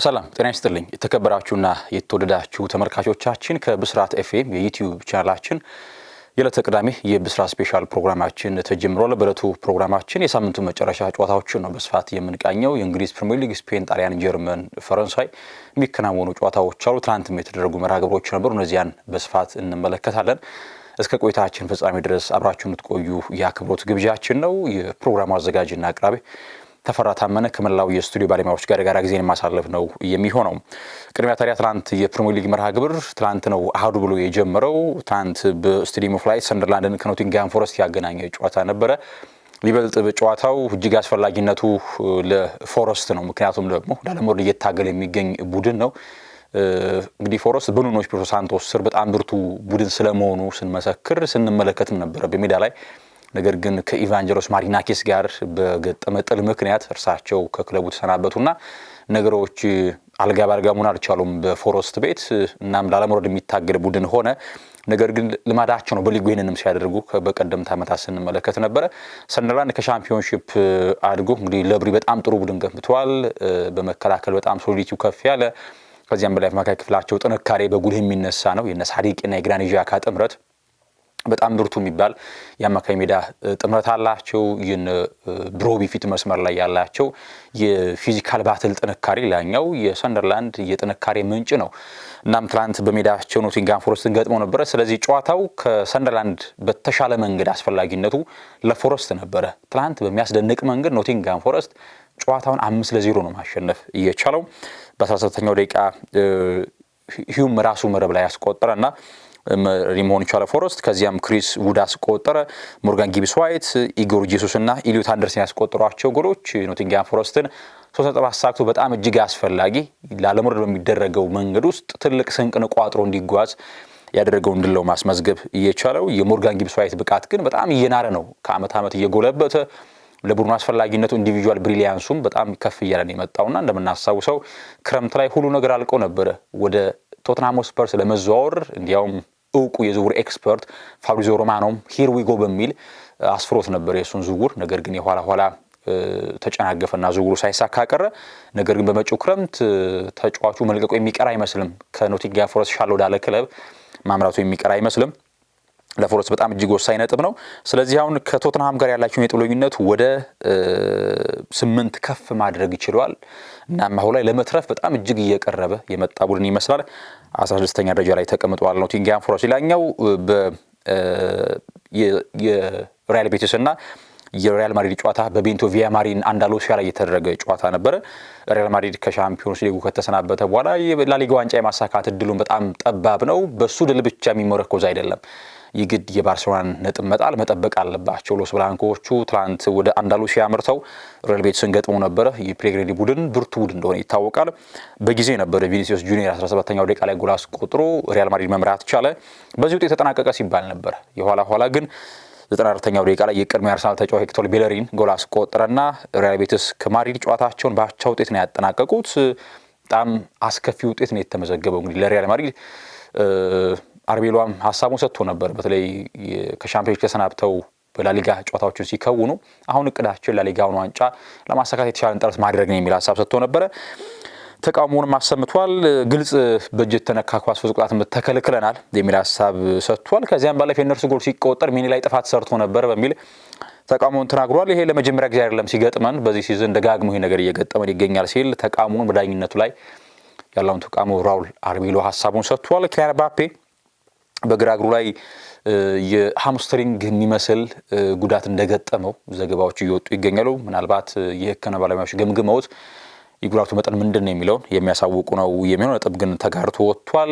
ሰላም ጤና ይስጥልኝ የተከበራችሁና የተወደዳችሁ ተመልካቾቻችን ከብስራት ኤፍኤም የዩቲዩብ ቻናላችን የዕለተ ቅዳሜ የብስራት ስፔሻል ፕሮግራማችን ተጀምሯል። በዕለቱ ፕሮግራማችን የሳምንቱ መጨረሻ ጨዋታዎችን ነው በስፋት የምንቃኘው። የእንግሊዝ ፕሪሚየር ሊግ፣ ስፔን፣ ጣሊያን፣ ጀርመን፣ ፈረንሳይ የሚከናወኑ ጨዋታዎች አሉ። ትናንትም የተደረጉ መርሃ ግብሮች ነበሩ። እነዚያን በስፋት እንመለከታለን። እስከ ቆይታችን ፍጻሜ ድረስ አብራችሁን ትቆዩ የአክብሮት ግብዣችን ነው። የፕሮግራሙ አዘጋጅና አቅራቢ ተፈራ ታመነ ከመላው የስቱዲዮ ባለሙያዎች ጋር የጋራ ጊዜን ማሳለፍ ነው የሚሆነው። ቅድሚያ ታዲያ ትናንት የፕሪሚየር ሊግ መርሃ ግብር ትናንት ነው አሃዱ ብሎ የጀመረው። ትናንት በስቴዲየም ኦፍ ላይት ሰንደርላንድን ከኖቲንግሃም ፎረስት ያገናኘ ጨዋታ ነበረ። ሊበልጥ በጨዋታው እጅግ አስፈላጊነቱ ለፎረስት ነው። ምክንያቱም ደግሞ ላለመውረድ እየታገለ የሚገኝ ቡድን ነው። እንግዲህ ፎረስት በኑኖ ኤስፒሪቶ ሳንቶስ ስር በጣም ብርቱ ቡድን ስለመሆኑ ስንመሰክር ስንመለከትም ነበረ በሜዳ ላይ። ነገር ግን ከኢቫንጀሎስ ማሪናኪስ ጋር በገጠመ ጥል ምክንያት እርሳቸው ከክለቡ ተሰናበቱና ነገሮች አልጋ ባልጋ መሆን አልቻሉም በፎረስት ቤት። እናም ላለመውረድ የሚታገል ቡድን ሆነ። ነገር ግን ልማዳቸው ነው በሊጉ ይህንንም ሲያደርጉ በቀደምት ዓመታት ስንመለከት ነበረ። ሰንደርላንድ ከሻምፒዮንሺፕ አድጎ እንግዲህ ለብሪ በጣም ጥሩ ቡድን ገንብተዋል። በመከላከል በጣም ሶሊዲቲው ከፍ ያለ፣ ከዚያም በላይ አማካይ ክፍላቸው ጥንካሬ በጉልህ የሚነሳ ነው። የነ ሳዲቅና የግራኒት ዣካ ጥምረት በጣም ብርቱ የሚባል የአማካይ ሜዳ ጥምረት አላቸው። ይህን ብሮቢ ፊት መስመር ላይ ያላቸው የፊዚካል ባትል ጥንካሬ ላኛው የሰንደርላንድ የጥንካሬ ምንጭ ነው። እናም ትላንት በሜዳቸው ኖቲንግሃም ፎረስትን ገጥመው ነበረ። ስለዚህ ጨዋታው ከሰንደርላንድ በተሻለ መንገድ አስፈላጊነቱ ለፎረስት ነበረ። ትላንት በሚያስደንቅ መንገድ ኖቲንግሃም ፎረስት ጨዋታውን 5-0 ነው ማሸነፍ እየቻለው። በ17ኛው ደቂቃ ሂዩም ራሱ መረብ ላይ ያስቆጠረና ሪሞን ቻለ ፎረስት። ከዚያም ክሪስ ውድ አስቆጠረ። ሞርጋን ጊብስ ዋይት፣ ኢጎር ጄሱስ እና ኢሊዮት አንደርሰን ያስቆጠሯቸው ጎሎች ኖቲንግሃም ፎረስትን 3 ነጥብ አሳክቶ በጣም እጅግ አስፈላጊ ላለመውረድ በሚደረገው መንገድ ውስጥ ትልቅ ስንቅን ቋጥሮ እንዲጓዝ ያደረገው እንድል ነው ማስመዝገብ እየቻለው። የሞርጋን ጊብስ ዋይት ብቃት ግን በጣም እየናረ ነው፣ ከአመት ዓመት እየጎለበተ ለቡድኑ አስፈላጊነቱ ኢንዲቪጁዋል ብሪሊያንሱም በጣም ከፍ እያለ ነው የመጣውና እንደምናስታውሰው ክረምት ላይ ሁሉ ነገር አልቆ ነበረ ወደ ቶተንሃም ስፐርስ ለመዘዋወር። እንዲያውም እውቁ የዝውውር ኤክስፐርት ፋብሪዚዮ ሮማኖም ሂር ዊ ጎ በሚል አስፍሮት ነበር የሱን ዝውውር። ነገር ግን የኋላ ተጨናገፈና ዝውውሩ ሳይሳካ ቀረ። ነገር ግን በመጪው ክረምት ተጫዋቹ መልቀቁ የሚቀር አይመስልም። ከኖቲንግሃም ፎረስት ሻል ወዳለ ክለብ ማምራቱ የሚቀር አይመስልም። ለፎረስት በጣም እጅግ ወሳኝ ነጥብ ነው። ስለዚህ አሁን ከቶተንሃም ጋር ያላቸውን የነጥብ ልዩነት ወደ 8 ከፍ ማድረግ ይችላል። እናም አሁን ላይ ለመትረፍ በጣም እጅግ እየቀረበ የመጣ ቡድን ይመስላል። 16ኛ ደረጃ ላይ ተቀምጧል ኖቲንግሃም ፎረስት። ሌላኛው የሪያል ቤቲስ እና የሪያል ማድሪድ ጨዋታ በቤንቶ ቪያማሪን አንዳሉሲያ ላይ የተደረገ ጨዋታ ነበረ። ሪያል ማድሪድ ከሻምፒዮንስ ሊጉ ከተሰናበተ በኋላ የላሊጋ ዋንጫ የማሳካት እድሉን በጣም ጠባብ ነው። በሱ ድል ብቻ የሚመረኮዝ አይደለም። ይግድ የባርሴሎናን ነጥብ መጣል መጠበቅ አለባቸው። ሎስ ብላንኮቹ ትላንት ወደ አንዳሉሲያ አምርተው ሪያል ቤቲስን ገጥመው ነበረ። የፔሌግሪኒ ቡድን ብርቱ ቡድን እንደሆነ ይታወቃል። በጊዜ ነበረ ቪኒሲዮስ ጁኒየር 17ኛው ደቂቃ ላይ ጎል አስቆጥሮ ሪያል ማድሪድ መምራት ቻለ። በዚህ ውጤት ተጠናቀቀ ሲባል ነበር። የኋላ ግን 94ኛው ደቂቃ ላይ የቀድሞ የአርሰናል ተጫዋች ሄክቶር ቤለሪን ጎል አስቆጠረና ሪያል ቤቲስ ከማድሪድ ጨዋታቸውን በአቻ ውጤት ነው ያጠናቀቁት። በጣም አስከፊ ውጤት ነው የተመዘገበው እንግዲህ ለሪያል ማድሪድ። አርቤሏም ሀሳቡን ሰጥቶ ነበር። በተለይ ከሻምፒዮንስ ተሰናብተው በላሊጋ ጨዋታዎችን ሲከውኑ አሁን እቅዳቸው ላሊጋውን ዋንጫ ለማሳካት የተሻለ ጥረት ማድረግ ነው የሚል ሀሳብ ሰጥቶ ነበረ። ተቃውሞውንም አሰምቷል። ግልጽ በእጅ ተነካ ኳስ ፍጹም ቅጣት ምት ተከልክለናል የሚል ሀሳብ ሰጥቷል። ከዚያም ባለፈ የነርሱ ጎል ሲቆጠር ሚኒ ላይ ጥፋት ሰርቶ ነበር በሚል ተቃውሞውን ተናግሯል። ይሄ ለመጀመሪያ ጊዜ አይደለም ሲገጥመን፣ በዚህ ሲዝን ደጋግሞ ይሄ ነገር እየገጠመን ይገኛል ሲል ተቃውሞውን በዳኝነቱ ላይ ያለውን ተቃውሞ ራውል አርቤሎ ሀሳቡን ሰጥቷል። ኪሊያን ምባፔ በግራ እግሩ ላይ የሃምስትሪንግ የሚመስል ጉዳት እንደገጠመው ዘገባዎች እየወጡ ይገኛሉ። ምናልባት የሕክምና ባለሙያዎች ገምግመውት የጉዳቱ መጠን ምንድን ነው የሚለውን የሚያሳውቁ ነው የሚሆነው። ነጥብ ግን ተጋርቶ ወጥቷል።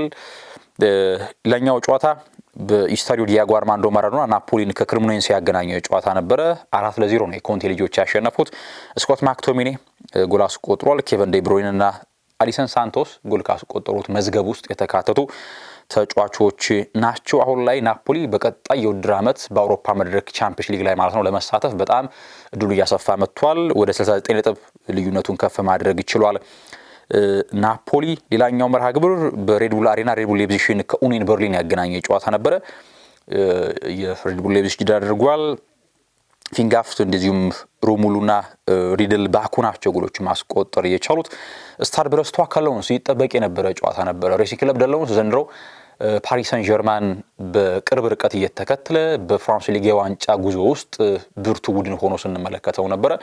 ለኛው ጨዋታ በኢስታዲዮ ዲያጎ አርማንዶ ማራዶና ናፖሊን ከክሬሞኔሴ ያገናኘው ጨዋታ ነበረ። 4-0 ነው የኮንቴ ልጆች ያሸነፉት። ስኮት ማክቶሚኔ ጎል አስቆጥሯል። ኬቨን ዴ ብሩይን እና አሊሰን ሳንቶስ ጎል ካስቆጠሩት መዝገብ ውስጥ የተካተቱ ተጫዋቾች ናቸው። አሁን ላይ ናፖሊ በቀጣይ የውድድር ዓመት በአውሮፓ መድረክ ቻምፒየንስ ሊግ ላይ ማለት ነው ለመሳተፍ በጣም እድሉ እያሰፋ መጥቷል። ወደ 69 ነጥብ ልዩነቱን ከፍ ማድረግ ይችላል ናፖሊ። ሌላኛው መርሃ ግብር በሬድቡል አሬና ሬድቡል ሌፕዚግን ከኡኒየን በርሊን ያገናኘ ጨዋታ ነበረ። የሬድቡል ሌፕዚግ ድል አድርጓል። ፊንጋፍት እንደዚሁም ሩሙሉና ሪድል ባኩ ናቸው ጎሎች ማስቆጠር የቻሉት። ስታድ ብረስቷ ከሎንስ ሲጠበቅ የነበረ ጨዋታ ነበር። ሬሲንግ ክለብ ደሎንስ ዘንድሮ ፓሪስ ሰን ጀርማን በቅርብ ርቀት እየተከተለ በፍራንስ ሊግ ዋንጫ ጉዞ ውስጥ ብርቱ ቡድን ሆኖ ስንመለከተው ነበር።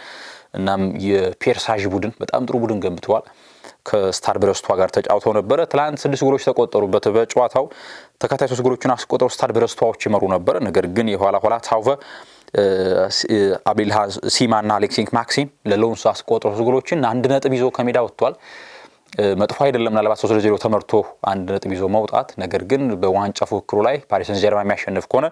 እናም የፔርሳጅ ቡድን በጣም ጥሩ ቡድን ገንብተዋል። ከስታድ ብረስቷ ጋር ተጫውተው ነበር። ትላንት 6 ጎሎች ተቆጠሩበት በጨዋታው። ተከታታይ 3 ጎሎችን አስቆጠሩ ስታድ ብረስቷዎች ይመሩ ነበር። ነገር ግን የኋላ ታውቨ አቤልሃ ሲማና አሌክሲንክ ማክሲም ለሎንስ አስቆጠሩ 3 ጎሎችን 1 ነጥብ ይዞ ከሜዳ ወጥቷል። መጥፎ አይደለም ምናልባት 3-0 ተመርቶ 1 ነጥብ ይዞ መውጣት። ነገር ግን በዋንጫ ፉክክሩ ላይ ፓሪስ ሰን ጀርማን የሚያሸንፍ ከሆነ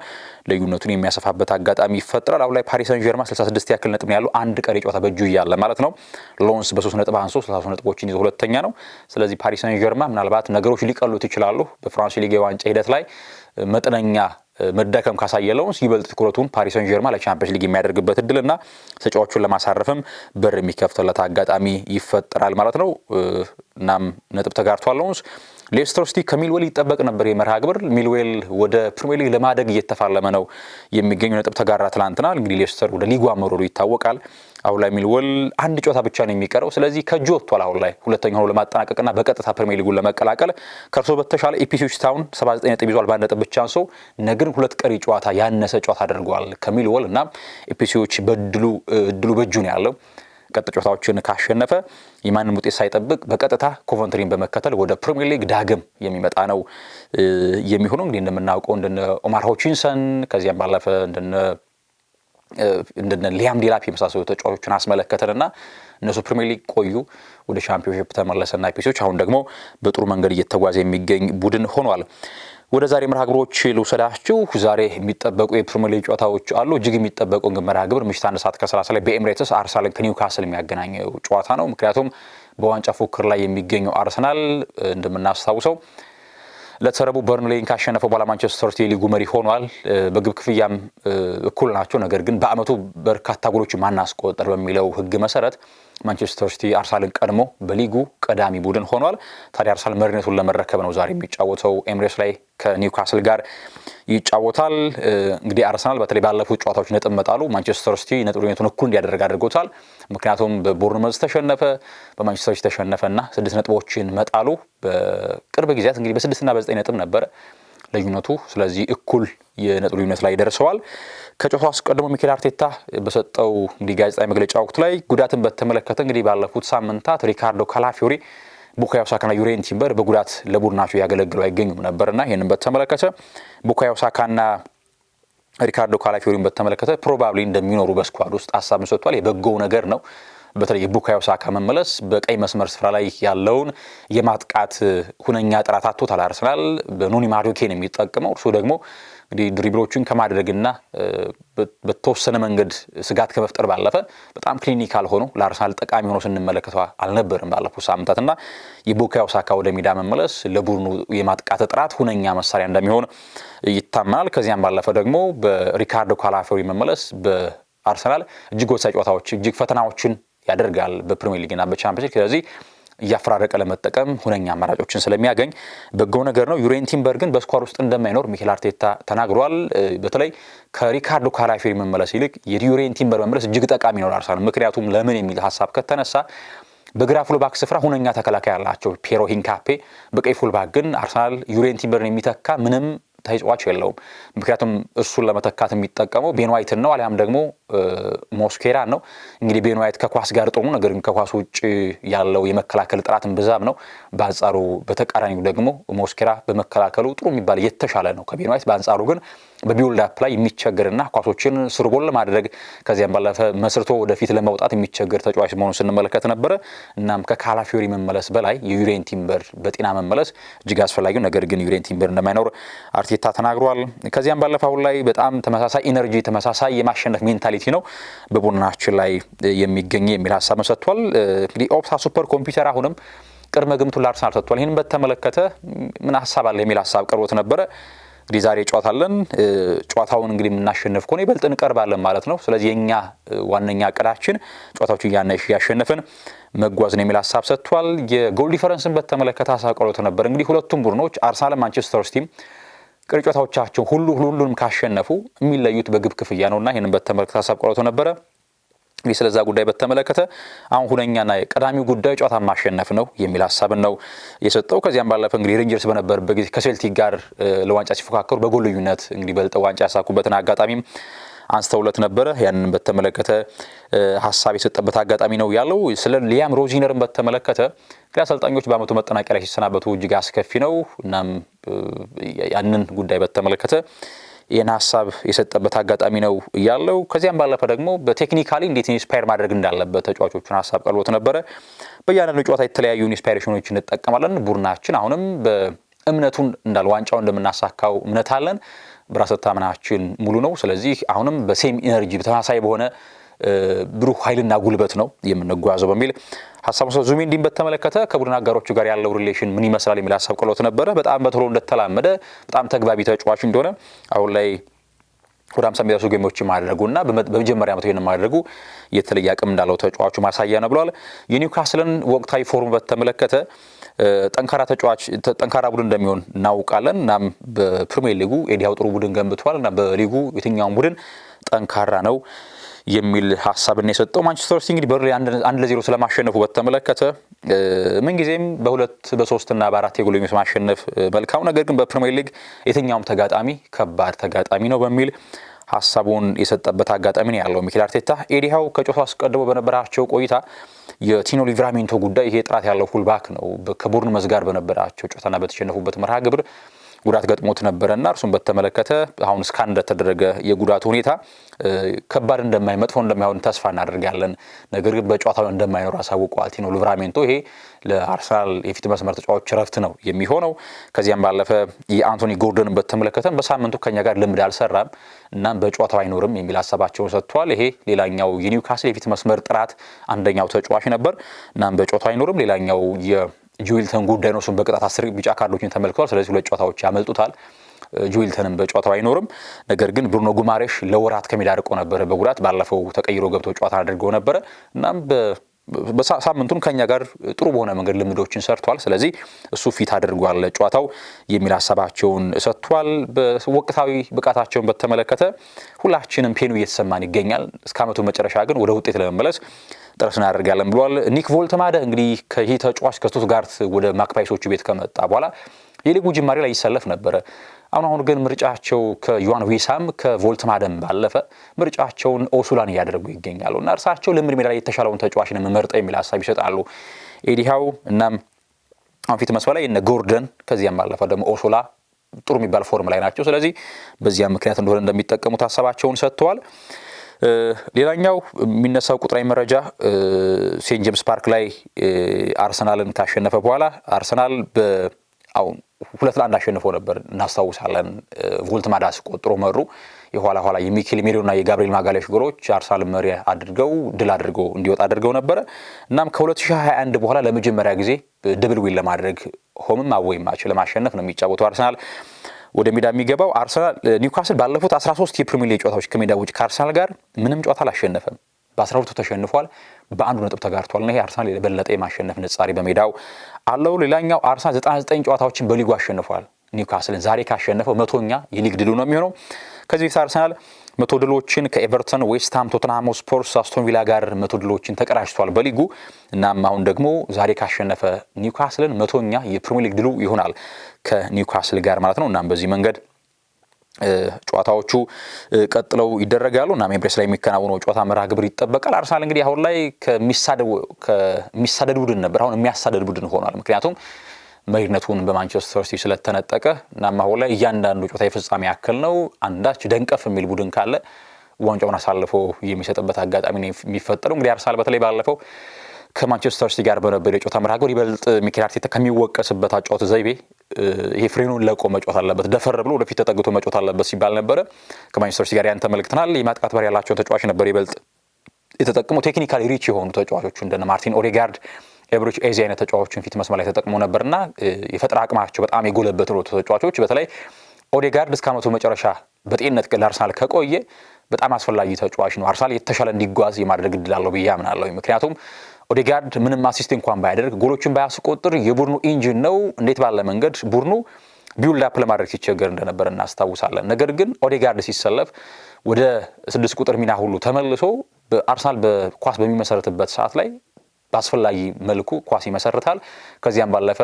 ልዩነቱን የሚያሰፋበት አጋጣሚ ይፈጠራል። አሁን ላይ ፓሪስ ሰን ጀርማን 66 ያክል ነጥብ ነው ያለው፣ 1 ቀሪ ጨዋታ በእጁ እያለ ማለት ነው። ሎንስ በ3 ነጥብ አንሶ 33 ነጥቦችን ይዞ ሁለተኛ ነው። ስለዚህ ፓሪስ ሰን ጀርማን ምናልባት ነገሮች ሊቀሉት ይችላሉ። በፍራንስ ሊግ የዋንጫ ሂደት ላይ መጠነኛ መዳከም ካሳየ ሎንስ ይበልጥ ትኩረቱን ፓሪስ ሰን ጀርማን ለቻምፒየንስ ሊግ የሚያደርግበት እድልና ተጫዋቹን ለማሳረፍም በር የሚከፍትለት አጋጣሚ ይፈጠራል ማለት ነው። እናም ነጥብ ተጋርቷል ሎንስ። ሌስተር ሲቲ ከሚልዌል ይጠበቅ ነበር የመርሃ ግብር። ሚልዌል ወደ ፕሪሚየር ሊግ ለማደግ እየተፋለመ ነው የሚገኘው። ነጥብ ተጋራ ትላንትና። እንግዲህ ሌስተር ወደ ሊጉ አመሮሩ ይታወቃል። አሁን ላይ ሚልዌል 1 ጨዋታ ብቻ ነው የሚቀረው። ስለዚህ ከእጁ ወጥቷል። አሁን ላይ ሁለተኛ ሆኖ ለማጠናቀቅና በቀጥታ ፕሪሚየር ሊጉን ለመቀላቀል ከእርሶ በተሻለ ኢፕስዊች ታውን 79 ነጥብ ይዟል፣ በ1 ነጥብ ብቻ አንሶ። ነገር 2 ቀሪ ጨዋታ ያነሰ ጨዋታ አድርጓል ከሚልዌል እና ኢፕስዊች እድሉ በእጁ ነው ያለው። ቀጥ ጨዋታዎችን ካሸነፈ የማንም ውጤት ሳይጠብቅ በቀጥታ ኮቨንትሪን በመከተል ወደ ፕሪሚየር ሊግ ዳግም የሚመጣ ነው የሚሆነው። እንግዲህ እንደምናውቀው እንደነ ኦማር ሆቺንሰን ከዚያም ባለፈ እንደነ ሊያም ዲላፕ የመሳሰሉ ተጫዋቾችን አስመለከተንና እነሱ ፕሪሚየር ሊግ ቆዩ፣ ወደ ቻምፒዮንሺፕ ተመለሰና ኢፕስዊች አሁን ደግሞ በጥሩ መንገድ እየተጓዘ የሚገኝ ቡድን ሆኗል። ወደ ዛሬ መርሃ ግብሮች ልውሰዳችሁ። ዛሬ የሚጠበቁ የፕሪሚየር ሊግ ጨዋታዎች አሉ። እጅግ የሚጠበቁ መርሃ ግብር ምሽት 1:30 ላይ በኤምሬትስ አርሰናል ከኒውካስል የሚያገናኘው ጨዋታ ነው። ምክንያቱም በዋንጫ ፉክክር ላይ የሚገኘው አርሰናል እንደምናስታውሰው ለተረቡ በርንሌይን ካሸነፈው በኋላ ማንቸስተር ሲቲ ሊጉ መሪ ሆኗል። በግብ ክፍያም እኩል ናቸው። ነገር ግን በአመቱ በርካታ ጎሎች ማናስቆጠር በሚለው ህግ መሰረት ማንቸስተር ሲቲ አርሰናልን ቀድሞ በሊጉ ቀዳሚ ቡድን ሆኗል። ታዲያ አርሰናል መሪነቱን ለመረከብ ነው ዛሬ የሚጫወተው። ኤምሬትስ ላይ ከኒውካስል ጋር ይጫወታል። እንግዲህ አርሰናል በተለይ ባለፉት ጨዋታዎች ነጥብ መጣሉ ማንቸስተር ሲቲ ነጥቡን እኩል እንዲያደርግ አድርጎታል። ምክንያቱም በቦርንመዝ ተሸነፈ፣ በማንቸስተር ሲቲ ተሸነፈና 6 ነጥቦችን መጣሉ በቅርብ ጊዜያት እንግዲህ በ6 እና በ9 ነጥብ ነበረ ልዩነቱ። ስለዚህ እኩል የነጥብ ልዩነት ላይ ደርሰዋል። ከጨዋታው አስቀድሞ ሚኬል አርቴታ በሰጠው እንግዲህ ጋዜጣዊ መግለጫ ወቅት ላይ ጉዳትን በተመለከተ እንግዲህ ባለፉት ሳምንታት ሪካርዶ ካላፊዮሪ፣ ቡካዮ ሳካና ዩሬን ቲምበር በጉዳት ለቡድናቸው ያገለግሉ አይገኙም ነበርና ይሄንን በተመለከተ ቡካዮ ሳካና ሪካርዶ ካላፊዮሪን በተመለከተ ፕሮባብሊ እንደሚኖሩ በስኳድ ውስጥ ሐሳብን ሰጥቷል። የበጎው ነገር ነው። በተለይ የቡካዮ ሳካ መመለስ በቀይ መስመር ስፍራ ላይ ያለውን የማጥቃት ሁነኛ ጥራት አጥቶታል አርሰናል። በኖኒ ማዱኬን የሚጠቀመው እርሱ ደግሞ እንግዲህ ድሪብሎችን ከማድረግና በተወሰነ መንገድ ስጋት ከመፍጠር ባለፈ በጣም ክሊኒካል ሆኖ ለአርሰናል ጠቃሚ ሆኖ ስንመለከተው አልነበርም ባለፉት ሳምንታትና የቡካዮ ሳካ ወደ ሜዳ መመለስ ለቡድኑ የማጥቃት ጥራት ሁነኛ መሳሪያ እንደሚሆን ይታመናል። ከዚያም ባለፈ ደግሞ በሪካርዶ ካላፊዮሪ መመለስ በአርሰናል እጅግ ወሳኝ ጨዋታዎች እጅግ ፈተናዎችን ያደርጋል በፕሪሚየር ሊግና በቻምፒየንስ ሊግ። ስለዚህ እያፈራረቀ ለመጠቀም ሁነኛ አማራጮችን ስለሚያገኝ በጎ ነገር ነው። ዩሬን ቲምበር ግን በስኳድ ውስጥ እንደማይኖር ሚኬል አርቴታ ተናግሯል። በተለይ ከሪካርዶ ካላፊዮሪ መመለስ ይልቅ የዩሬን ቲምበር መመለስ እጅግ ጠቃሚ ነው አርሰናል። ምክንያቱም ለምን የሚል ሀሳብ ከተነሳ በግራ ፉልባክ ስፍራ ሁነኛ ተከላካይ ያላቸው ፒየሮ ሂንካፔ፣ በቀይ ፉልባክ ግን አርሰናል ዩሬን ቲምበርን የሚተካ ምንም ተጫዋች የለውም። ምክንያቱም እሱን ለመተካት የሚጠቀመው ቤን ዋይትን ነው አሊያም ደግሞ ሞስኬራ ነው። እንግዲህ ቤን ዋይት ከኳስ ጋር ጥሩ ነው፣ ነገር ግን ከኳስ ውጭ ያለው የመከላከል ጥራትን ብዛም ነው። በአንጻሩ በተቃራኒው ደግሞ ሞስኬራ በመከላከሉ ጥሩ የሚባል የተሻለ ነው ከቤን ዋይት። በአንጻሩ ግን በቢውልድ አፕ ላይ የሚቸገርና ኳሶችን ስርጎል ለማድረግ ከዚያም ባለፈ መስርቶ ወደፊት ለመውጣት የሚቸገር ተጫዋች መሆኑን ስንመለከት ነበረ። እናም ከካላፊዮሪ መመለስ በላይ የዩሬን ቲምበር በጤና መመለስ እጅግ አስፈላጊው፣ ነገር ግን ዩሬን ቲምበር እንደማይኖር አርቴታ ተናግሯል። ከዚያም ባለፈ አሁን ላይ በጣም ተመሳሳይ ኢነርጂ ተመሳሳይ የማሸነፍ ሜንታሊቲ ነው በቡድናችን ላይ የሚገኝ የሚል ሀሳብ ሰጥቷል። እንግዲህ ኦፕታ ሱፐር ኮምፒውተር አሁንም ቅድመ ግምቱን ለአርሰናል ሰጥቷል። ይህንን በተመለከተ ምን ሀሳብ አለ የሚል ሀሳብ ቀርቦት ነበረ። እንግዲህ ዛሬ ጨዋታ አለን። ጨዋታውን እንግዲህ የምናሸንፍ ከሆነ ይበልጥ እንቀርባለን ማለት ነው። ስለዚህ የኛ ዋነኛ እቅዳችን ጨዋታዎቹን እያሸነፍን መጓዝ ነው የሚል ሀሳብ ሰጥቷል። የጎል ዲፈረንስን በተመለከተ ሀሳብ ቀርቦት ነበር። እንግዲህ ሁለቱም ቡድኖች አርሰናል ማንቸስተር ሲቲም ቅርጫታዎቻቸው ሁሉንም ካሸነፉ የሚለዩት በግብ ክፍያ ነውና ይሄንን በተመለከተ ሐሳብ ቀርቶ ነበረ። ስለዛ ጉዳይ በተመለከተ አሁን ሁነኛና ቀዳሚው ጉዳይ ጨዋታ ማሸነፍ ነው የሚል ሐሳብን ነው የሰጠው። ከዚያም ባለፈ እንግዲህ ሬንጀርስ በነበረበት ጊዜ ከሴልቲክ ጋር ለዋንጫ ሲፎካከሩ በጎል ልዩነት እንግዲህ በልጠው ዋንጫ ያሳኩበትን አጋጣሚም አንስተውለት ነበረ። ያንን በተመለከተ ሐሳብ የሰጠበት አጋጣሚ ነው ያለው። ስለ ሊያም ሮዚነርን በተመለከተ አሰልጣኞች በአመቱ መጠናቀቂያ ላይ ሲሰናበቱ እጅግ አስከፊ ነው። እናም ያንን ጉዳይ በተመለከተ ይህን ሐሳብ የሰጠበት አጋጣሚ ነው ያለው። ከዚያም ባለፈ ደግሞ በቴክኒካሊ እንዴት ኢንስፓየር ማድረግ እንዳለበት ተጫዋቾቹን ሐሳብ ቀርቦት ነበረ። በእያንዳንዱ ጨዋታ የተለያዩ ኢንስፓይሬሽኖችን እንጠቀማለን። ቡድናችን አሁንም በእምነቱን እንዳል ዋንጫው እንደምናሳካው እምነት አለን። በራስ መተማመናችን ሙሉ ነው። ስለዚህ አሁንም በሴም ኢነርጂ በተመሳሳይ በሆነ ብሩህ ኃይልና ጉልበት ነው የምንጓዘው በሚል ሐሳብ ሰው ዙቢሜንዲን በተመለከተ ከቡድን አጋሮቹ ጋር ያለው ሪሌሽን ምን ይመስላል የሚል ሐሳብ ቀርቦት ነበረ። በጣም በቶሎ እንደተላመደ በጣም ተግባቢ ተጫዋች እንደሆነ አሁን ላይ ወደ 50 የሚደርሱ ጌሞችን ማድረጉና በመጀመሪያ ዓመቱ ይሄንን ማድረጉ የተለየ አቅም እንዳለው ተጫዋቹ ማሳያ ነው ብለዋል። የኒውካስልን ወቅታዊ ፎርም በተመለከተ ጠንካራ ቡድን እንደሚሆን እናውቃለን። እናም በፕሪሚየር ሊጉ ኤዲያው ጥሩ ቡድን ገንብቷል እና በሊጉ የትኛውም ቡድን ጠንካራ ነው የሚል ሐሳብን የሰጠው። ማንቸስተር ሲቲ እንግዲህ በርንሊ 1-0 ስለማሸነፉ በተመለከተ ምንጊዜም በ2 በ3 እና በ4 የጎል ልዩነት ማሸነፍ መልካም፣ ነገር ግን በፕሪሚየር ሊግ የትኛውም ተጋጣሚ ከባድ ተጋጣሚ ነው በሚል ሐሳቡን የሰጠበት አጋጣሚ ነው ያለው ሚኬል አርቴታ። ኤዲሃው ከጨዋታው አስቀድሞ በነበራቸው ቆይታ የቲኖ ሊቨራሜንቶ ጉዳይ ይሄ ጥራት ያለው ፉልባክ ነው ከቦርንመዝ ጋር በነበራቸው ጨዋታና በተሸነፉበት መርሃ ግብር ጉዳት ገጥሞት ነበርና እርሱን በተመለከተ አሁን እስካን እንደተደረገ የጉዳቱ ሁኔታ ከባድ መጥፎ እንደማይሆን ተስፋ እናደርጋለን፣ ነገር ግን በጨዋታው እንደማይኖር አሳውቀዋል ቲኖ ሊቨራሜንቶ። ይሄ ለአርሰናል የፊት መስመር ተጫዋቾች ረፍት ነው የሚሆነው። ከዚያም ባለፈ የአንቶኒ ጎርደንን በተመለከተ በሳምንቱ ከኛ ጋር ልምድ አልሰራም እናም በጨዋታው አይኖርም የሚል ሐሳባቸውን ሰጥቷል። ይሄ ሌላኛው የኒውካስል የፊት መስመር ጥራት አንደኛው ተጫዋች ነበር እናም በጨዋታው አይኖርም። ሌላኛው ጆኤልተን ጉዳይ ነው። እሱም በቅጣት 10 ቢጫ ካርዶችን ተመልክቷል። ስለዚህ 2 ጨዋታዎች ያመልጡታል። ጆኤልተንም በጨዋታው አይኖርም። ነገር ግን ብሩኖ ጉማሬሽ ለወራት ከሜዳ ርቆ ነበር በጉዳት ባለፈው ተቀይሮ ገብቶ ጨዋታ አድርገው ነበር። እናም በሳምንቱን ከኛ ጋር ጥሩ በሆነ መንገድ ልምዶችን ሰርቷል። ስለዚህ እሱ ፊት አድርጓል ጨዋታው የሚል ሐሳባቸውን ሰጥቷል። በወቅታዊ ብቃታቸውን በተመለከተ ሁላችንም ፔኑ እየተሰማን ይገኛል። እስከ ዓመቱ መጨረሻ ግን ወደ ውጤት ለመመለስ ጥረት እናደርጋለን ብሏል። ኒክ ቮልተማደ እንግዲህ ከዚህ ተጫዋች ከስቱትጋርት ወደ ማክፓይሶቹ ቤት ከመጣ በኋላ የሊጉ ጅማሬ ላይ ይሰለፍ ነበር። አሁን ግን ምርጫቸው ከዮሃን ዊሳም ከቮልተማደም ባለፈ ምርጫቸውን ኦሱላን እያደረጉ ይገኛሉ እና እርሳቸው ልምድ ሜዳ ላይ የተሻለውን ተጫዋች ነው መርጠው የሚል ሐሳብ ይሰጣሉ ኤዲሃው። እናም አሁን ፊት መስመር ላይ እነ ጎርደን ከዚያም ባለፈ ደግሞ ኦሱላ ጥሩ የሚባል ፎርም ላይ ናቸው። ስለዚህ በዚያ ምክንያት እንደሆነ እንደሚጠቀሙት ሐሳባቸውን ሰጥተዋል። ሌላኛው የሚነሳው ቁጥራዊ መረጃ ሴንት ጄምስ ፓርክ ላይ አርሰናልን ካሸነፈ በኋላ አርሰናል አሁን 2-1 አሸንፎ ነበር እናስታውሳለን። ቮልተማዳ አስቆጥሮ መሩ። የኋላ የሚኬል ሜሪኖና የጋብሪኤል ማጋሌሽ ጎሎች አርሰናል መሪ አድርገው ድል አድርገው እንዲወጣ አድርገው ነበር። እናም ከ2021 በኋላ ለመጀመሪያ ጊዜ ደብል ዊን ለማድረግ ሆምም አዌይ ማች ለማሸነፍ ነው የሚጫወተው አርሰናል ወደ ሜዳ የሚገባው። አርሰናል ኒውካስል ባለፉት 13 የፕሪሚየር ሊግ ጨዋታዎች ከሜዳ ውጭ ከአርሰናል ጋር ምንም ጨዋታ አላሸነፈም። በ12 ተሸንፏል፣ በአንዱ ነጥብ ተጋርቷል። ይሄ አርሰናል የበለጠ የማሸነፍ ንጻሪ በሜዳው አለው። ሌላኛው አርሰናል 99 ጨዋታዎችን በሊጉ አሸንፏል። ኒውካስልን ዛሬ ካሸነፈው 100ኛ የሊግ ድሉ ነው የሚሆነው። ከዚህ በፊት አርሰናል 100 ድሎችን ከኤቨርተን፣ ዌስትሃም፣ ቶተንሃም ስፖርስ፣ አስቶን ቪላ ጋር 100 ድሎችን ተቀዳጅቷል በሊጉ። እናም አሁን ደግሞ ዛሬ ካሸነፈ ኒውካስልን 100ኛ የፕሪሚየር ሊግ ድሉ ይሆናል ከኒውካስል ጋር ማለት ነው። እናም በዚህ መንገድ ጨዋታዎቹ ቀጥለው ይደረጋሉ እና ኤምሬትስ ላይ የሚከናወነው ጨዋታ መርሃ ግብር ይጠበቃል። አርሰናል እንግዲህ አሁን ላይ ከሚሳደድ ቡድን ነበር አሁን የሚያሳደድ ቡድን ሆኗል። ምክንያቱም መሪነቱን በማንቸስተር ሲቲ ስለተነጠቀ እና አሁን ላይ እያንዳንዱ ጨዋታ የፍጻሜ ያክል ነው። አንዳች ደንቀፍ የሚል ቡድን ካለ ዋንጫውን አሳልፎ የሚሰጥበት አጋጣሚ ነው የሚፈጠረው። እንግዲህ አርሰናል በተለይ ባለፈው ከማንቸስተር ሲቲ ጋር በነበረ የጨዋታ መርሃ ግብር ይበልጥ ሚኬል አርቴታ ከሚወቀስበት አጫወት ዘይቤ ይሄ ፍሬኑን ለቆ መጫወት አለበት፣ ደፈር ብሎ ወደፊት ተጠግቶ መጫወት አለበት ሲባል ነበረ። ከማንቸስተር ሲቲ ጋር ያን ተመልክተናል። የማጥቃት ባህሪ ያላቸውን ተጫዋች ነበር ይበልጥ የተጠቀመው። ቴክኒካሊ ሪች የሆኑ ተጫዋቾች እንደነ ማርቲን ኦዴጋርድ፣ ኤብሪች ኤዜ አይነት ተጫዋቾችን ፊት መስመር ላይ ተጠቅሞ ነበርና የፈጠራ አቅማቸው በጣም የጎለበት ነው ተጫዋቾች። በተለይ ኦዴጋርድ እስከ ዓመቱ መጨረሻ በጤንነት ለአርሰናል ከቆየ በጣም አስፈላጊ ተጫዋች ነው። አርሰናል የተሻለ እንዲጓዝ የማድረግ እድል አለው ብዬ አምናለሁ። ምክንያቱም ኦዴጋርድ ምንም አሲስት እንኳን ባያደርግ ጎሎችን ባያስቆጥር የቡድኑ ኢንጂን ነው። እንዴት ባለ መንገድ ቡድኑ ቢውልድ አፕ ለማድረግ ሲቸገር እንደነበር እናስታውሳለን። ነገር ግን ኦዴጋርድ ሲሰለፍ ወደ 6 ቁጥር ሚና ሁሉ ተመልሶ በአርሰናል በኳስ በሚመሰረትበት ሰዓት ላይ በአስፈላጊ መልኩ ኳስ ይመሰርታል። ከዚያም ባለፈ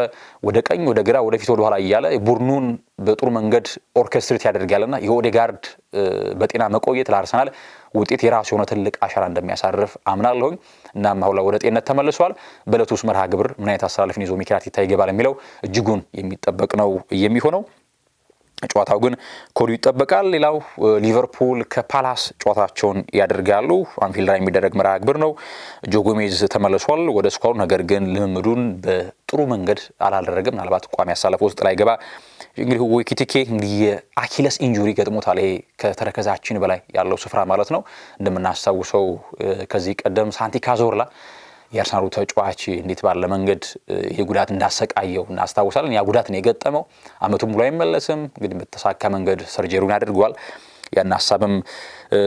ወደ ቀኝ ወደ ግራ ወደ ፊት ወደ ኋላ እያለ ቡድኑን በጥሩ መንገድ ኦርኬስትሬት ያደርጋልና የኦዴጋርድ በጤና መቆየት ለአርሰናል ውጤት የራሱ የሆነ ትልቅ አሻራ እንደሚያሳርፍ አምናለሁኝ። እናም አሁን ወደ ጤንነት ተመልሷል። በዕለቱ መርሃ ግብር ምን አይነት አሰላለፍን ይዞ ሚኬል አርቴታ ይገባል የሚለው እጅጉን የሚጠበቅ ነው የሚሆነው። ጨዋታው ግን ኮዲው ይጠበቃል። ሌላው ሊቨርፑል ከፓላስ ጨዋታቸውን ያደርጋሉ። አንፊልድ ላይ የሚደረግ መርሃ ግብር ነው። ጆ ጎሜዝ ተመልሷል ወደ ስኳሩ። ነገር ግን ልምምዱን በጥሩ መንገድ አላደረገም። ምናልባት ቋሚ አሳለፈ ውስጥ ላይ ገባ። እንግዲህ ዌኪቲኬ የአኪለስ ኢንጁሪ ገጥሞታል። ይሄ ከተረከዛችን በላይ ያለው ስፍራ ማለት ነው። እንደምናስታውሰው ከዚህ ቀደም ሳንቲ ካዞርላ የአርሰናሉ ተጫዋች እንዴት ባለ መንገድ ይሄ ጉዳት እንዳሰቃየው እናስታውሳለን። ያ ጉዳት ነው የገጠመው። አመቱም ሙሉ አይመለስም። እንግዲህ በተሳካ መንገድ ሰርጀሪውን አድርጓል። ያን ሐሳብም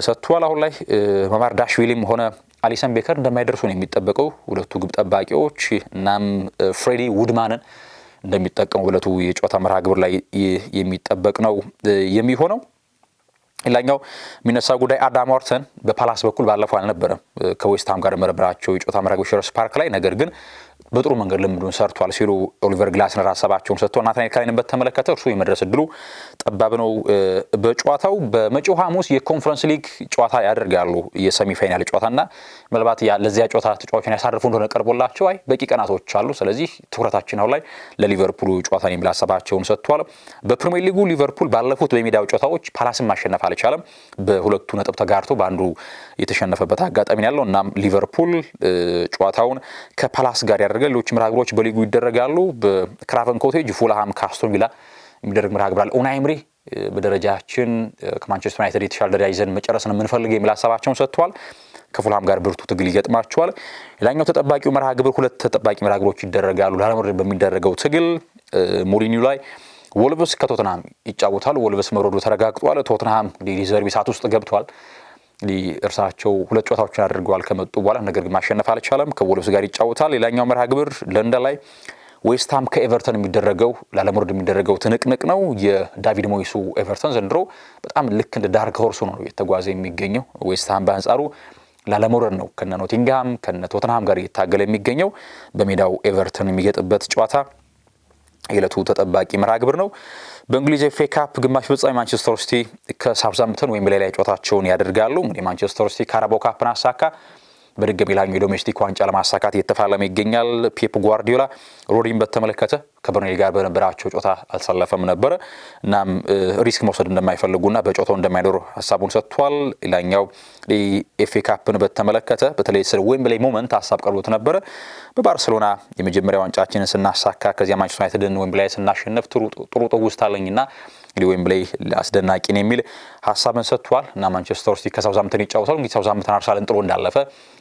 ሰጥቷል። አሁን ላይ ማማርዳሽቪሊም ሆነ አሊሰን ቤከር እንደማይደርሱ ነው የሚጠበቀው ሁለቱ ግብ ጠባቂዎች። እናም ፍሬዲ ውድማንን እንደሚጠቀሙ በዕለቱ የጨዋታ መርሃ ግብር ላይ የሚጠበቅ ነው የሚሆነው። ሌላኛው የሚነሳ ጉዳይ አዳም ዋርተን በፓላስ በኩል ባለፈው አልነበረም ከዌስትሃም ጋር መረብራቸው የጨዋታ መርሃ ግብር ሼልሲ ፓርክ ላይ። ነገር ግን በጥሩ መንገድ ልምዱን ሰርቷል ሲሉ ኦሊቨር ግላስነር ሀሳባቸውን ሰጥተው ናትናኤል ክላይንን በተመለከተ እርሱ የመድረስ እድሉ ጠባብ ነው በጨዋታው። በመጪው ሐሙስ የኮንፈረንስ ሊግ ጨዋታ ያደርጋሉ የሰሚ ፋይናል ጨዋታና ምናልባት ለዚያ ጨዋታ ተጫዋቾችን ያሳርፉ እንደሆነ ቀርቦላቸው በቂ ቀናቶች አሉ፣ ስለዚህ ትኩረታችን አሁን ላይ ለሊቨርፑል ጨዋታ የሚል ሀሳባቸውን ሰጥቷል። በፕሪሚየር ሊጉ ሊቨርፑል ባለፉት በሜዳው ጨዋታዎች ፓላስን ማሸነፍ አልቻለም። በሁለቱ ነጥብ ተጋርቶ በአንዱ የተሸነፈበት አጋጣሚ ያለው። እናም ሊቨርፑል ጨዋታውን ከፓላስ ጋር ያደርጋል። ሌሎች መርሃ ግብሮች በሊጉ ይደረጋሉ። በክራቨን ኮቴጅ ፉልሃም ከአስቶን ቪላ የሚደረግ መርሃ ግብር አለ። ኡናይ ኤምሪ በደረጃችን ከማንቸስተር ዩናይትድ የተሻለ ደረጃ ይዘን መጨረስ ነው የምንፈልገው የሚል ሀሳባቸውን ሰጥተዋል። ከፉልሃም ጋር ብርቱ ትግል ይገጥማቸዋል። ሌላኛው ተጠባቂው መርሃ ግብር ሁለት ተጠባቂ መርሃ ግብሮች ይደረጋሉ ላለመውረድ በሚደረገው ትግል ሞሊኒው ላይ ወልቭስ ከቶተንሃም ይጫወታል። ወልቭስ መውረዱ ተረጋግጧል። ቶተንሃም ሪዘርቭ ሰዓት ውስጥ ገብቷል። እርሳቸው ሁለት ጨዋታዎችን አድርገዋል ከመጡ በኋላ፣ ነገር ግን ማሸነፍ አልቻለም። ከወልቭስ ጋር ይጫወታል። ሌላኛው መርሃ ግብር ለንደን ላይ ዌስትሃም ከኤቨርተን የሚደረገው ላለመውረድ የሚደረገው ትንቅንቅ ነው። የዳቪድ ሞይሱ ኤቨርተን ዘንድሮ በጣም ልክ እንደ ዳርክ ሆርሱ ነው የተጓዘ የሚገኘው። ዌስትሃም በአንጻሩ ላለመውረድ ነው ከነ ኖቲንግሃም ከነ ቶተንሃም ጋር እየታገለ የሚገኘው። በሜዳው ኤቨርተን የሚገጥበት ጨዋታ የዕለቱ ተጠባቂ መርሃ ግብር ነው። በእንግሊዝ ኤፍ ኤ ካፕ ግማሽ ፍጻሜ ማንቸስተር ሲቲ ከሳውዛምፕተን ዌምብሌይ ላይ ጨዋታቸውን ያደርጋሉ። እንግዲህ ማንቸስተር ሲቲ ካራባኦ ካፕን አሳካ በድጋሚ ላኛው የዶሜስቲክ ዋንጫ ለማሳካት እየተፋለመ ይገኛል። ፔፕ ጓርዲዮላ ሮድሪን በተመለከተ ከበርንሌይ ጋር በነበራቸው ጨዋታ አልተሰለፈም ነበረ። እናም ሪስክ መውሰድ እንደማይፈልጉና በጨዋታው እንደማይኖር ሀሳቡን ሰጥቷል። ሌላኛው ኤፍ ኤ ካፕን በተመለከተ በተለይ ስለ ዌምብሌይ ሞመንት ሀሳብ ቀርቦት ነበረ። በባርሴሎና የመጀመሪያ ዋንጫችንን ስናሳካ ከዚያ ማንቸስተር ዩናይትድን ዌምብሌይ ስናሸነፍ ጥሩ ትውስታ አለኝና እንግዲህ ዌምብሌይ አስደናቂ ነው የሚል ሀሳብን ሰጥቷል። እና ማንቸስተር ሲቲ ከሳውዛምፕተን ይጫወታል። እንግዲህ ሳውዛምፕተን አርሰናልን ጥሎ እንዳለፈ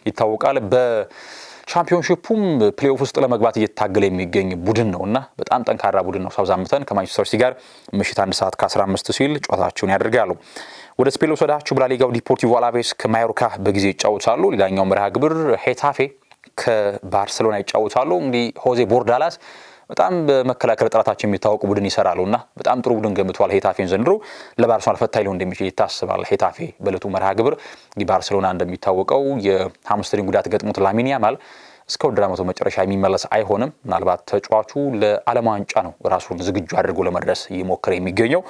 ይታወቃል። በሻምፒዮንሺፑም ፕሌይኦፍ ውስጥ ለመግባት እየታገለ የሚገኝ ቡድን ነውና በጣም ጠንካራ ቡድን ነው ሳውዛምፕተን። ከማንቸስተር ሲቲ ጋር ምሽት 1 ሰዓት ከ15 ሲል ጨዋታቸውን ያደርጋሉ። ወደ ስፔን ወሰዳችሁ በላሊጋው ዲፖርቲቮ አላቬስ ከማዮርካ በጊዜ ይጫወታሉ። ሌላኛው መርሃ ግብር ሄታፌ ከባርሴሎና ይጫወታሉ። እንግዲህ ሆዜ ቦርዳላስ በጣም በመከላከል ጥራታቸው የሚታወቁ ቡድን ይሰራሉና በጣም ጥሩ ቡድን ገምቷል። ሄታፌን ዘንድሮ ለባርሴሎና ፈታኝ ሊሆን እንደሚችል ይታሰባል። ሄታፌ በዕለቱ መርሃ ግብር ባርሴሎና እንደሚታወቀው የሃምስትሪንግ ጉዳት ገጥሞት ላሚን ያማል እስከ ውድድር ዓመቱ መጨረሻ የሚመለስ አይሆንም። ምናልባት ተጫዋቹ ለዓለም ዋንጫ ነው ራሱን ዝግጁ አድርጎ ለመድረስ እየሞከረ የሚገኘው።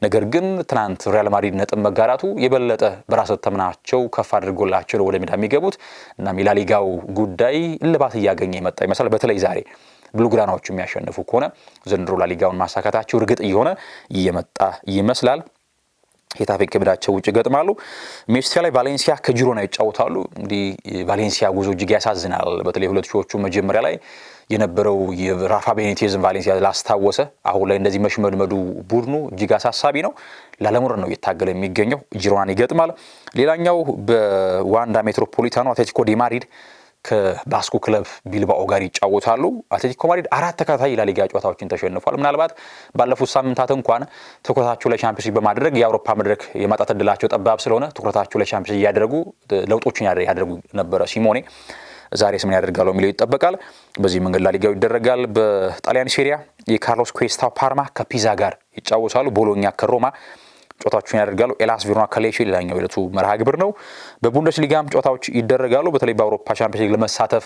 ነገር ግን ትናንት ሪያል ማድሪድ ነጥብ መጋራቱ የበለጠ በራስ ተምናቸው ከፍ አድርጎላቸው ወደ ሜዳ የሚገቡት እና የላሊጋው ጉዳይ እልባት እያገኘ የመጣ ይመስላል። በተለይ ዛሬ ብሉግራናዎቹ የሚያሸንፉ ከሆነ ዘንድሮ ላሊጋውን ማሳካታቸው እርግጥ እየሆነ እየመጣ ይመስላል። ሄታፌ ከሜዳቸው ውጭ ገጥማሉ። ሜስቲያ ላይ ቫሌንሲያ ከጂሮና ይጫወታሉ። እንግዲህ ቫሌንሲያ ጉዞ እጅግ ያሳዝናል። በተለይ 2000ዎቹ መጀመሪያ ላይ የነበረው የራፋ ቤኒቴዝን ቫሌንሲያ ላስታወሰ አሁን ላይ እንደዚህ መሽመድመዱ ቡድኑ እጅግ አሳሳቢ ነው። ላለመውረድ ነው እየታገለ የሚገኘው። ጂሮናን ይገጥማል። ሌላኛው በዋንዳ ሜትሮፖሊታኖ አትሌቲኮ ዲ ማድሪድ ከባስኩ ክለብ ቢልባኦ ጋር ይጫወታሉ። አትሌቲኮ ማድሪድ 4 ተከታታይ ላሊጋ ጨዋታዎችን ተሸንፏል። ምናልባት ባለፉት ሳምንታት እንኳን ትኩረታቸው ለቻምፒዮንስ ሊግ በማድረግ የአውሮፓ መድረክ የማጣት እድላቸው ጠባብ ስለሆነ ትኩረታቸው ለቻምፒዮንስ ሊግ ያደረጉ ለውጦችን ያደርጉ ነበረ ሲሞኔ። ዛሬ ምን ያደርጋሉ የሚለው ይጠበቃል። በዚህ መንገድ ላሊጋው ይደረጋል። በጣሊያን ሴሪያ የካርሎስ ኩዌስታው ፓርማ ከፒዛ ጋር ይጫወታሉ። ቦሎኛ ከሮማ ጨዋታዎችን ያደርጋሉ። ኤላስ ቬሮና ከሌቼ ሌላኛው የዕለቱ መርሃ ግብር ነው። በቡንደስሊጋም ጨዋታዎች ይደረጋሉ። በተለይ በአውሮፓ ቻምፒየንስ ሊግ ለመሳተፍ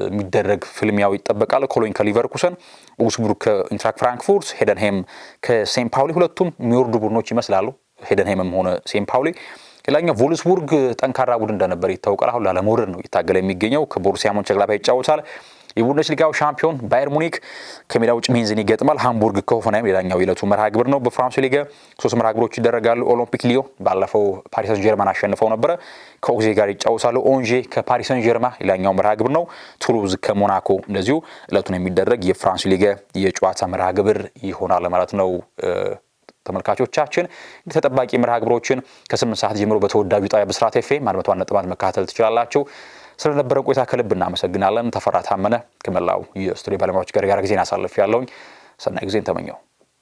የሚደረግ ፍልሚያው ይጠበቃል። ኮሎኝ ከሊቨርኩሰን፣ ኡግስቡርግ ከኢንትራክት ፍራንክፉርት፣ ሄደንሄም ከሴን ፓውሊ ሁለቱም የሚወርዱ ቡድኖች ይመስላሉ። ሄደንሄምም ሆነ ሴን ፓውሊ። ሌላኛው ቮልስቡርግ ጠንካራ ቡድን እንደነበር ይታወቃል። አሁን ላለመውረድ ነው እየታገለ የሚገኘው። ከቦሩሲያ ሞንቸንግላድባች ይጫወታል። የቡንደስሊጋው ሻምፒዮን ባየር ሙኒክ ከሜዳ ውጭ ሜንዝን ይገጥማል። ሃምቡርግ ከሆፈንሃይም ሌላኛው የዕለቱ መርሃ ግብር ነው። በፍራንስ ሊግ 3 መርሃ ግብሮች ይደረጋሉ። ኦሎምፒክ ሊዮ ባለፈው ፓሪስ ሰን ጀርማን አሸንፈው ነበረ። ከኦግዜ ጋር ይጫወታሉ። ኦንዤ ከፓሪስ ሰን ጀርማን ሌላኛው መርሃ ግብር ነው። ቱሉዝ ከሞናኮ እንደዚሁ ዕለቱን የሚደረግ የፍራንስ ሊግ የጨዋታ መርሃ ግብር ይሆናል ማለት ነው። ተመልካቾቻችን ተጠባቂ መርሃ ግብሮችን ከ8 ሰዓት ጀምሮ በተወዳጁ ጣቢያ ብስራት ኤፍኤም 101.1 መከታተል ትችላላችሁ። ስለነበረ ቆይታ ከልብ እናመሰግናለን። ተፈራ ታመነ ከመላው የስቱዲዮ ባለሙያዎች ጋር ጊዜን አሳልፍ ያለውኝ ሰናይ ጊዜን ተመኘው።